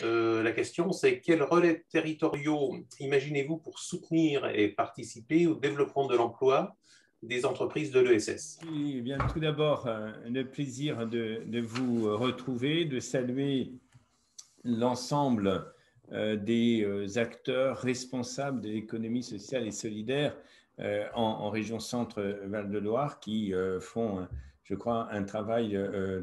La question, c'est quels relais territoriaux imaginez-vous pour soutenir et participer au développement de l'emploi des entreprises de l'ESS? Eh bien, tout d'abord, le plaisir de vous retrouver, de saluer l'ensemble des acteurs responsables de l'économie sociale et solidaire en région Centre-Val de Loire qui font, je crois, un travail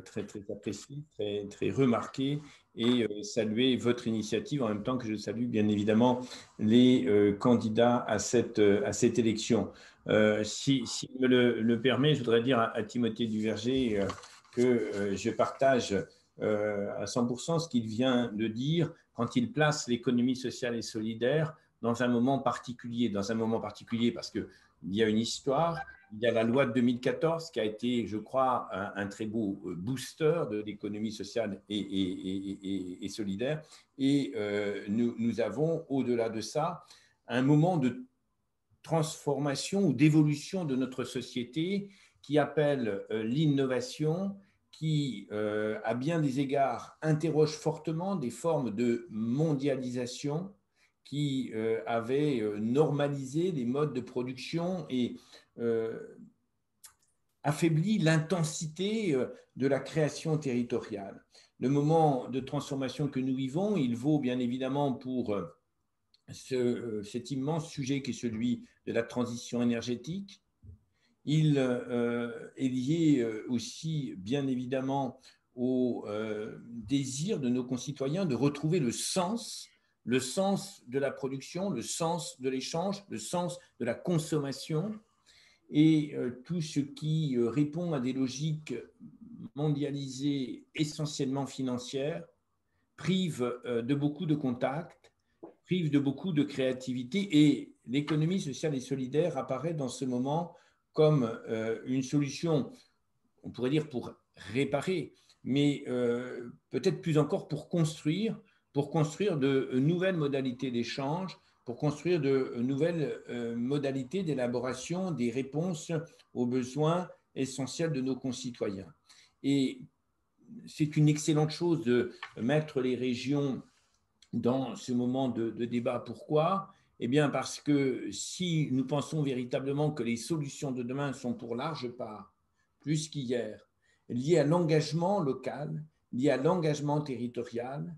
très, très apprécié, très, très remarqué et saluer votre initiative en même temps que je salue bien évidemment les candidats à cette élection. Si me le permet, je voudrais dire à Timothée Duverger que je partage à 100% ce qu'il vient de dire quand il place l'économie sociale et solidaire dans un moment particulier parce qu'il y a une histoire, il y a la loi de 2014 qui a été, je crois, un très beau booster de l'économie sociale et solidaire. Et nous avons, au-delà de ça, un moment de transformation ou d'évolution de notre société qui appelle l'innovation, qui, à bien des égards, interroge fortement des formes de mondialisation qui avaient normalisé les modes de production et affaibli l'intensité de la création territoriale. Le moment de transformation que nous vivons, il vaut bien évidemment pour cet immense sujet qui est celui de la transition énergétique. Il est lié aussi, bien évidemment, au désir de nos concitoyens de retrouver le sens de la production, le sens de l'échange, le sens de la consommation et tout ce qui répond à des logiques mondialisées essentiellement financières, prive de beaucoup de contacts, prive de beaucoup de créativité et l'économie sociale et solidaire apparaît dans ce moment comme une solution, on pourrait dire pour réparer, mais peut-être plus encore pour construire de nouvelles modalités d'échange, pour construire de nouvelles modalités d'élaboration des réponses aux besoins essentiels de nos concitoyens. Et c'est une excellente chose de mettre les régions dans ce moment de débat. Pourquoi ? Eh bien, parce que si nous pensons véritablement que les solutions de demain sont pour large part, plus qu'hier, liées à l'engagement local, liées à l'engagement territorial,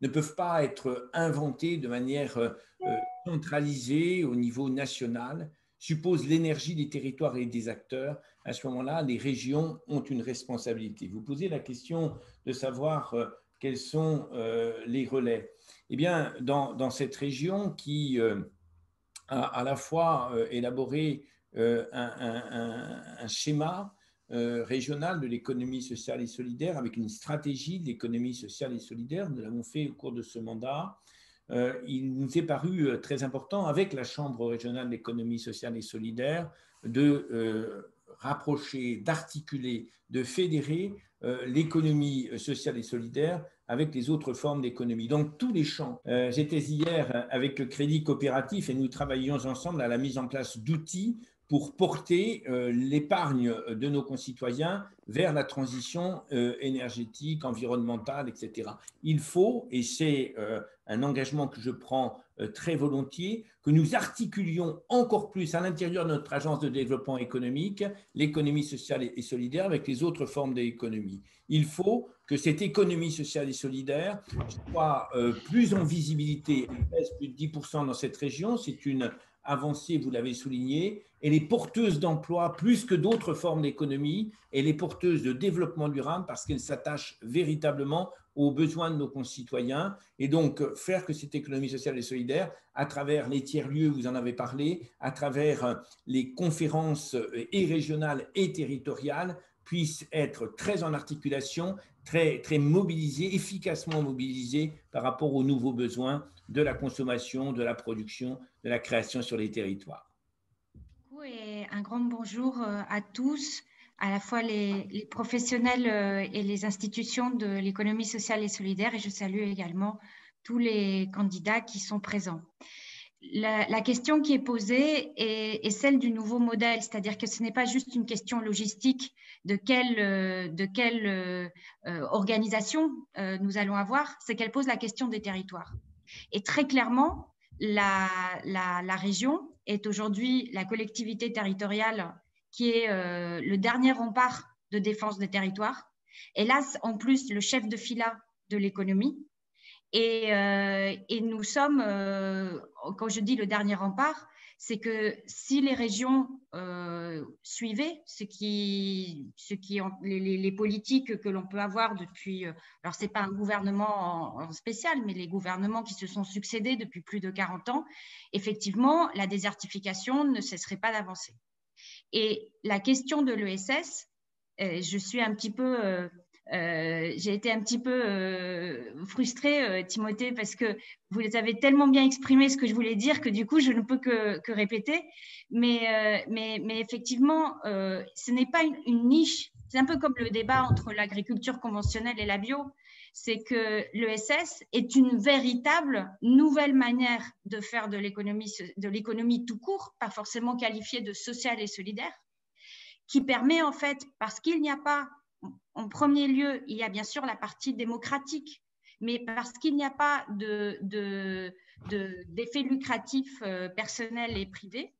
ne peuvent pas être inventées de manière centralisée au niveau national, suppose l'énergie des territoires et des acteurs. À ce moment-là, les régions ont une responsabilité. Vous posez la question de savoir quels sont les relais. Eh bien, dans cette région qui a à la fois élaboré un schéma régional de l'économie sociale et solidaire avec une stratégie de l'économie sociale et solidaire, nous l'avons fait au cours de ce mandat. Il nous est paru très important avec la Chambre régionale d'économie sociale et solidaire de rapprocher, d'articuler, de fédérer l'économie sociale et solidaire avec les autres formes d'économie, dans tous les champs. J'étais hier avec le Crédit Coopératif et nous travaillions ensemble à la mise en place d'outils pour porter l'épargne de nos concitoyens vers la transition énergétique, environnementale, etc. Il faut, et c'est un engagement que je prends très volontiers, que nous articulions encore plus à l'intérieur de notre agence de développement économique l'économie sociale et solidaire avec les autres formes d'économie. Il faut que cette économie sociale et solidaire soit plus en visibilité, elle pèse plus de 10% dans cette région, c'est une avancée, vous l'avez souligné, elle est porteuse d'emploi plus que d'autres formes d'économie, elle est porteuse de développement durable parce qu'elle s'attache véritablement aux besoins de nos concitoyens et donc faire que cette économie sociale et solidaire, à travers les tiers-lieux, vous en avez parlé, à travers les conférences et régionales et territoriales, puisse être très en articulation, très, très mobilisée, efficacement mobilisée par rapport aux nouveaux besoins de la consommation, de la production, de la création sur les territoires. Et un grand bonjour à tous, à la fois les professionnels et les institutions de l'économie sociale et solidaire, et je salue également tous les candidats qui sont présents. la question qui est posée est celle du nouveau modèle, c'est-à-dire que ce n'est pas juste une question logistique de quelle organisation nous allons avoir, c'est qu'elle pose la question des territoires. Et très clairement, la région est aujourd'hui la collectivité territoriale qui est le dernier rempart de défense des territoires. Et là, en plus, le chef de fila de l'économie. Et nous sommes, quand je dis le dernier rempart, c'est que si les régions suivaient les politiques que l'on peut avoir depuis, alors ce n'est pas un gouvernement en spécial, mais les gouvernements qui se sont succédés depuis plus de 40 ans, effectivement, la désertification ne cesserait pas d'avancer. Et la question de l'ESS, je suis un petit peu... j'ai été un petit peu frustrée, Timothée, parce que vous avez tellement bien exprimé ce que je voulais dire que du coup, je ne peux que répéter. Mais effectivement, ce n'est pas une niche. C'est un peu comme le débat entre l'agriculture conventionnelle et la bio. C'est que l'ESS est une véritable nouvelle manière de faire de l'économie tout court, pas forcément qualifiée de sociale et solidaire, qui permet en fait, parce qu'il n'y a pas en premier lieu, il y a bien sûr la partie démocratique, mais parce qu'il n'y a pas d'effet lucratif personnel et privé,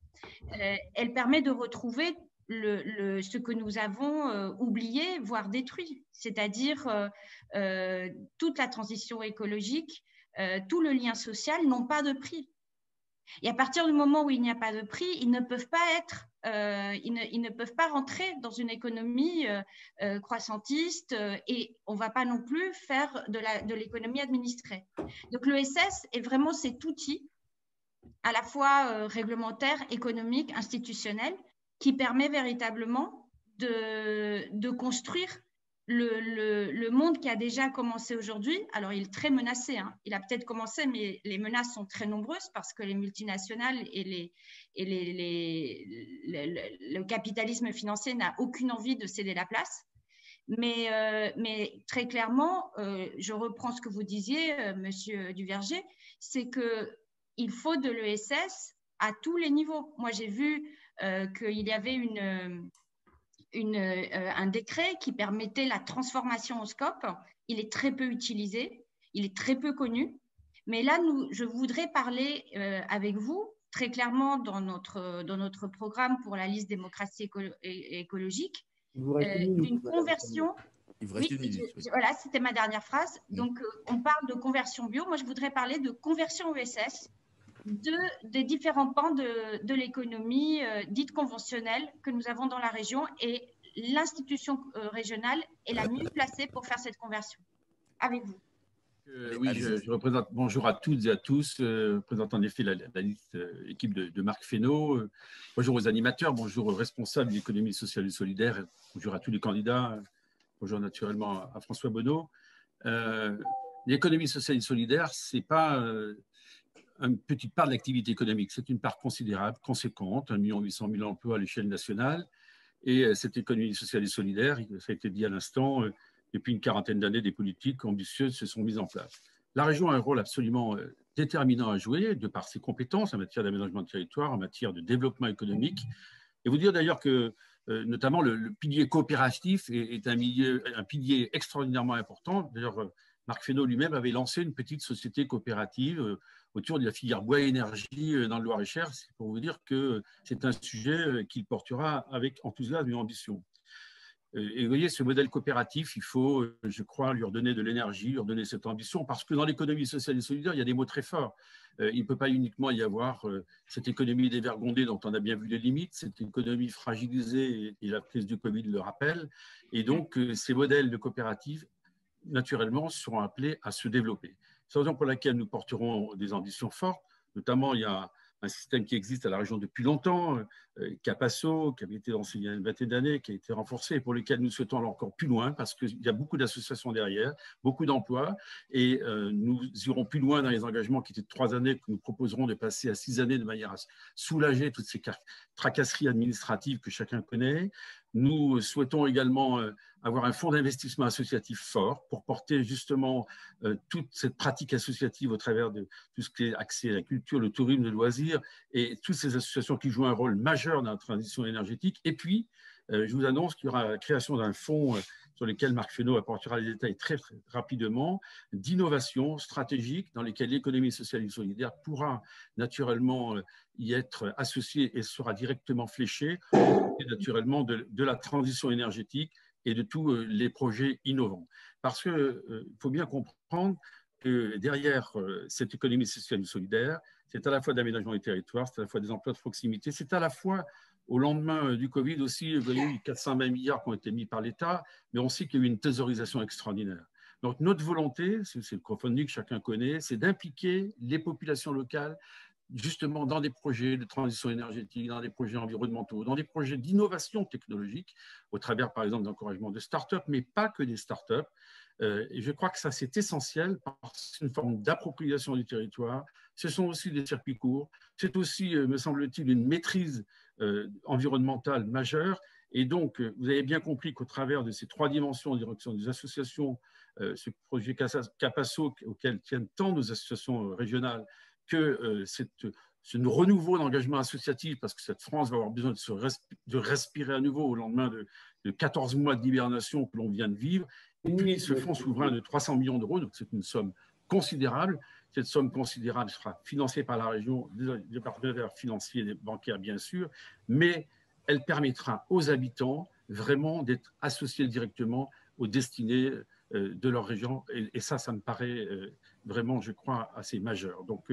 elle permet de retrouver ce que nous avons oublié, voire détruit, c'est-à-dire toute la transition écologique, tout le lien social n'ont pas de prix. Et à partir du moment où il n'y a pas de prix, ils ne peuvent pas être, ils ne peuvent pas rentrer dans une économie croissantiste et on ne va pas non plus faire de l'économie administrée. Donc l'ESS est vraiment cet outil à la fois réglementaire, économique, institutionnel, qui permet véritablement de construire le monde qui a déjà commencé aujourd'hui. Alors, il est très menacé. Hein. Il a peut-être commencé, mais les menaces sont très nombreuses parce que les multinationales et le capitalisme financier n'a aucune envie de céder la place. Mais très clairement, je reprends ce que vous disiez, Monsieur Duverger, c'est qu'il faut de l'ESS à tous les niveaux. Moi, j'ai vu qu'il y avait un décret qui permettait la transformation au scope. Il est très peu utilisé, il est très peu connu. Mais là, je voudrais parler avec vous, très clairement dans notre programme pour la liste démocratie et écologique, d'une conversion. Il vous reste une minute. Oui. Voilà, c'était ma dernière phrase. Donc, on parle de conversion bio. Moi, je voudrais parler de conversion ESS des différents pans de l'économie dite conventionnelle que nous avons dans la région, et l'institution régionale est la mieux placée pour faire cette conversion. Avec vous. Oui, je représente, bonjour à toutes et à tous, représente en effet la liste équipe de Marc Fesneau. Bonjour aux animateurs, bonjour aux responsables de l'économie sociale et solidaire, bonjour à tous les candidats, bonjour naturellement à François Bonneau. L'économie sociale et solidaire, ce n'est pas une petite part de l'activité économique, c'est une part considérable, conséquente, 1 800 000 emplois à l'échelle nationale. Et cette économie sociale et solidaire, ça a été dit à l'instant, depuis une quarantaine d'années, des politiques ambitieuses se sont mises en place. La région a un rôle absolument déterminant à jouer, de par ses compétences en matière d'aménagement de territoire, en matière de développement économique. Et vous dire d'ailleurs que, notamment, le pilier coopératif est un pilier extraordinairement important. D'ailleurs, Marc Fesneau lui-même avait lancé une petite société coopérative autour de la filière bois et énergie dans le Loir-et-Cher. C'est pour vous dire que c'est un sujet qu'il portera avec enthousiasme et ambition. Et vous voyez, ce modèle coopératif, il faut, je crois, lui redonner de l'énergie, lui redonner cette ambition, parce que dans l'économie sociale et solidaire, il y a des mots très forts. Il ne peut pas uniquement y avoir cette économie dévergondée dont on a bien vu les limites, cette économie fragilisée, et la crise du Covid le rappelle. Et donc, ces modèles de coopérative, naturellement, seront appelés à se développer. C'est la raison pour laquelle nous porterons des ambitions fortes. Notamment, il y a un système qui existe à la région depuis longtemps, Capasso, qui avait été lancé il y a une vingtaine d'années, qui a été renforcé et pour lequel nous souhaitons aller encore plus loin parce qu'il y a beaucoup d'associations derrière, beaucoup d'emplois et nous irons plus loin dans les engagements qui étaient de 3 années, que nous proposerons de passer à 6 années de manière à soulager toutes ces tracasseries administratives que chacun connaît. Nous souhaitons également avoir un fonds d'investissement associatif fort pour porter justement toute cette pratique associative au travers de tout ce qui est accès à la culture, le tourisme, le loisir et toutes ces associations qui jouent un rôle majeur dans la transition énergétique. Et puis, je vous annonce qu'il y aura la création d'un fonds sur lequel Marc Fesneau apportera les détails très rapidement, d'innovation stratégique dans lesquelles l'économie sociale et solidaire pourra naturellement y être associée et sera directement fléchée, et naturellement de la transition énergétique et de tous les projets innovants. Parce qu'il faut bien comprendre que derrière cette économie sociale et solidaire, c'est à la fois d'aménagement du territoire, c'est à la fois des emplois de proximité, c'est à la fois au lendemain du Covid aussi, il y a eu 420 milliards qui ont été mis par l'État, mais on sait qu'il y a eu une thésaurisation extraordinaire. Donc notre volonté, c'est le crowdfunding que chacun connaît, c'est d'impliquer les populations locales justement dans des projets de transition énergétique, dans des projets environnementaux, dans des projets d'innovation technologique, au travers par exemple d'encouragement de start-up, mais pas que des start-up. Et je crois que ça c'est essentiel parce que c'est une forme d'appropriation du territoire. Ce sont aussi des circuits courts. C'est aussi, me semble-t-il, une maîtrise environnementale majeure. Et donc, vous avez bien compris qu'au travers de ces trois dimensions en direction des associations, ce projet Capasso auquel tiennent tant nos associations régionales, que ce renouveau d'engagement associatif, parce que cette France va avoir besoin de respirer à nouveau au lendemain de 14 mois d'hibernation que l'on vient de vivre. Et puis, ce fonds souverain de 300 millions d'euros, donc c'est une somme considérable. Cette somme considérable sera financée par la région, des partenaires financiers et bancaires, bien sûr, mais elle permettra aux habitants vraiment d'être associés directement aux destinées de leur région. Et ça me paraît vraiment, je crois, assez majeur. Donc,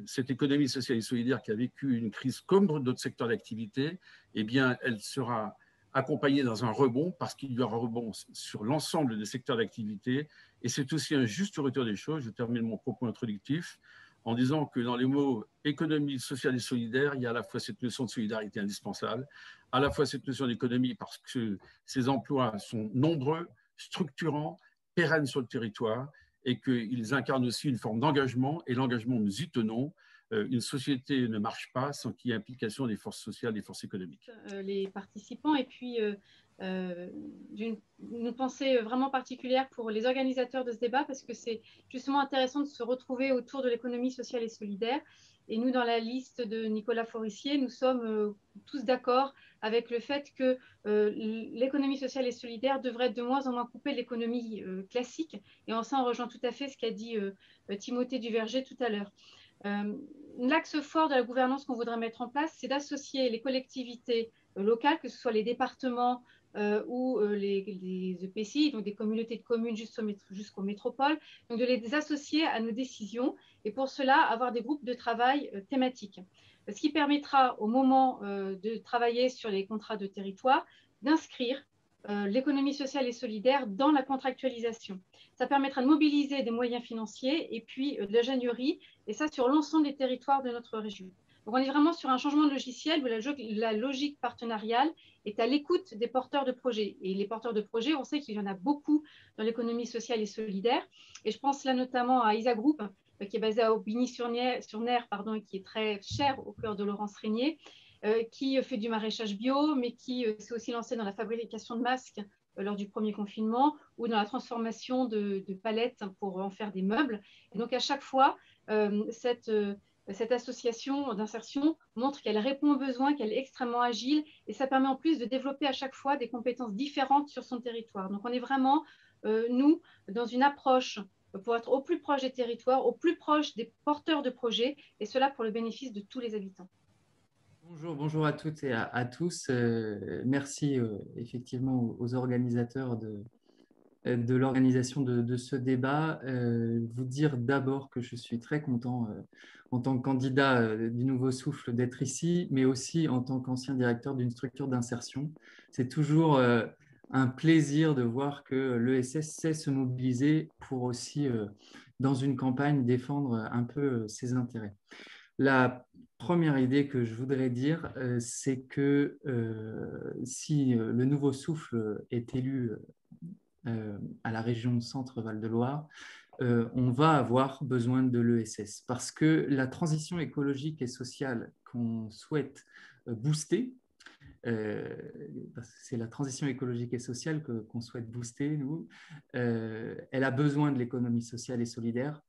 cette économie sociale et solidaire qui a vécu une crise comme d'autres secteurs d'activité, eh bien, elle sera accompagnée dans un rebond parce qu'il y aura un rebond sur l'ensemble des secteurs d'activité. Et c'est aussi un juste retour des choses. Je termine mon propos introductif en disant que dans les mots économie sociale et solidaire, il y a à la fois cette notion de solidarité indispensable, à la fois cette notion d'économie parce que ces emplois sont nombreux, structurants, pérennes sur le territoire et qu'ils incarnent aussi une forme d'engagement. Et l'engagement, nous y tenons. Une société ne marche pas sans qu'il y ait implication des forces sociales, des forces économiques. Les participants et puis une pensée vraiment particulière pour les organisateurs de ce débat parce que c'est justement intéressant de se retrouver autour de l'économie sociale et solidaire. Et nous, dans la liste de Nicolas Forissier, nous sommes tous d'accord avec le fait que l'économie sociale et solidaire devrait être de moins en moins coupée de l'économie classique. Et en ça, on rejoint tout à fait ce qu'a dit Timothée Duverger tout à l'heure. L'axe fort de la gouvernance qu'on voudrait mettre en place, c'est d'associer les collectivités locales, que ce soit les départements ou les EPCI, donc des communautés de communes jusqu'aux métropoles, donc de les associer à nos décisions et pour cela avoir des groupes de travail thématiques. Ce qui permettra au moment de travailler sur les contrats de territoire d'inscrire l'économie sociale et solidaire dans la contractualisation. Ça permettra de mobiliser des moyens financiers et puis de l'ingénierie, et ça sur l'ensemble des territoires de notre région. Donc on est vraiment sur un changement de logiciel où la logique partenariale est à l'écoute des porteurs de projets. Et les porteurs de projets, on sait qu'il y en a beaucoup dans l'économie sociale et solidaire. Et je pense là notamment à Isa Group, qui est basée à Aubigny-sur-Ner, et qui est très cher au cœur de Laurence Régnier, qui fait du maraîchage bio, mais qui s'est aussi lancé dans la fabrication de masques lors du premier confinement ou dans la transformation de palettes pour en faire des meubles. Et donc, à chaque fois, cette association d'insertion montre qu'elle répond aux besoins, qu'elle est extrêmement agile et ça permet en plus de développer à chaque fois des compétences différentes sur son territoire. Donc, on est vraiment, nous, dans une approche pour être au plus proche des territoires, au plus proche des porteurs de projets et cela pour le bénéfice de tous les habitants. Bonjour à toutes et à tous. Merci effectivement aux organisateurs de l'organisation de ce débat. Vous dire d'abord que je suis très content en tant que candidat du Nouveau Souffle d'être ici, mais aussi en tant qu'ancien directeur d'une structure d'insertion. C'est toujours un plaisir de voir que l'ESS sait se mobiliser pour aussi, dans une campagne, défendre un peu ses intérêts. La première idée que je voudrais dire, c'est que si le Nouveau Souffle est élu à la région Centre-Val de Loire, on va avoir besoin de l'ESS parce que la transition écologique et sociale qu'on souhaite booster parce que c'est la transition écologique et sociale qu'on souhaite booster, nous, elle a besoin de l'économie sociale et solidaire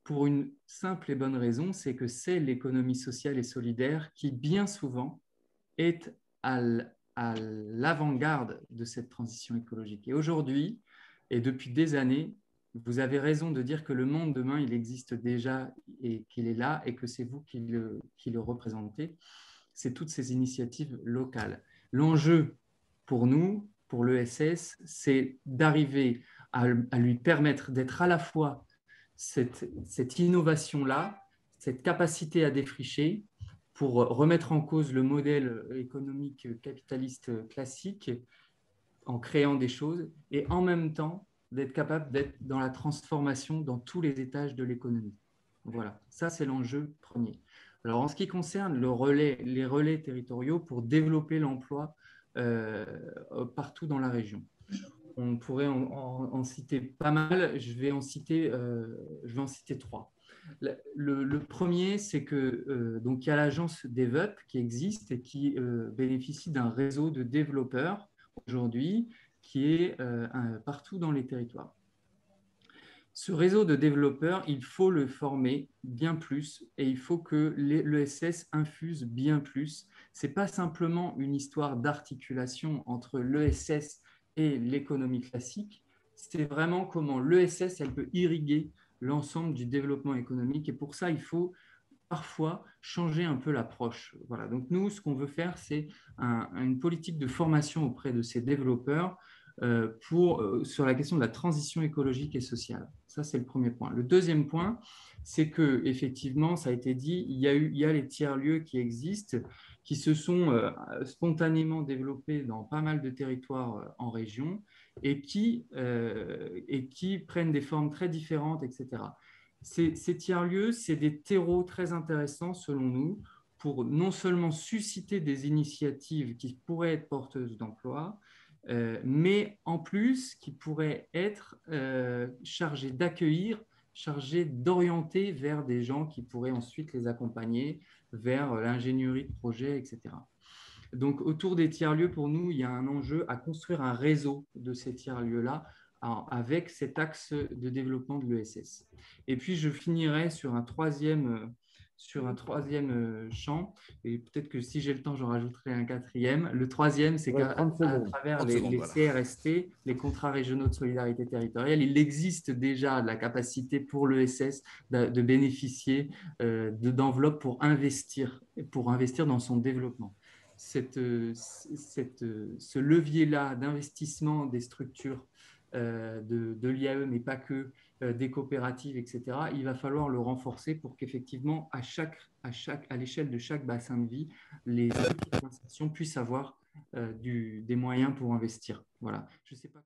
pour une simple et bonne raison, c'est que c'est l'économie sociale et solidaire qui, bien souvent, est à l'avant-garde de cette transition écologique. Et aujourd'hui, et depuis des années, vous avez raison de dire que le monde demain, il existe déjà et qu'il est là et que c'est vous qui le représentez. C'est toutes ces initiatives locales. L'enjeu pour nous, pour l'ESS, c'est d'arriver à lui permettre d'être à la fois cette innovation-là, cette capacité à défricher pour remettre en cause le modèle économique capitaliste classique en créant des choses et en même temps d'être capable d'être dans la transformation dans tous les étages de l'économie. Voilà, ça c'est l'enjeu premier. Alors en ce qui concerne les relais territoriaux pour développer l'emploi partout dans la région, on pourrait en citer pas mal, je vais en citer 3. Le premier, c'est que donc il y a l'agence DevUp qui existe et qui bénéficie d'un réseau de développeurs aujourd'hui qui est partout dans les territoires. Ce réseau de développeurs, il faut le former bien plus et il faut que l'ESS infuse bien plus. Ce n'est pas simplement une histoire d'articulation entre l'ESS et l'économie classique, c'est vraiment comment l'ESS, elle peut irriguer l'ensemble du développement économique et pour ça, il faut parfois changer un peu l'approche. Voilà. Donc nous, ce qu'on veut faire, c'est une politique de formation auprès de ces développeurs sur la question de la transition écologique et sociale. Ça, c'est le premier point. Le deuxième point, c'est que effectivement, ça a été dit, il y a les tiers-lieux qui existent, qui se sont spontanément développés dans pas mal de territoires en région et qui prennent des formes très différentes, etc. Ces tiers-lieux, c'est des terreaux très intéressants selon nous pour non seulement susciter des initiatives qui pourraient être porteuses d'emploi, mais en plus qui pourraient être chargées d'accueillir, chargées d'orienter vers des gens qui pourraient ensuite les accompagner vers l'ingénierie de projet, etc. Donc, autour des tiers-lieux, pour nous, il y a un enjeu à construire un réseau de ces tiers-lieux-là avec cet axe de développement de l'ESS. Et puis, je finirai sur un troisième champ, et peut-être que si j'ai le temps, j'en rajouterai un quatrième. Le troisième, c'est qu'à travers les CRST, les contrats régionaux de solidarité territoriale, il existe déjà de la capacité pour l'ESS de bénéficier d'enveloppes pour investir dans son développement. Ce levier-là d'investissement des structures de l'IAE, mais pas que, des coopératives, etc., il va falloir le renforcer pour qu'effectivement, à l'échelle de chaque bassin de vie, les organisations puissent avoir des moyens pour investir. Voilà. Je sais pas.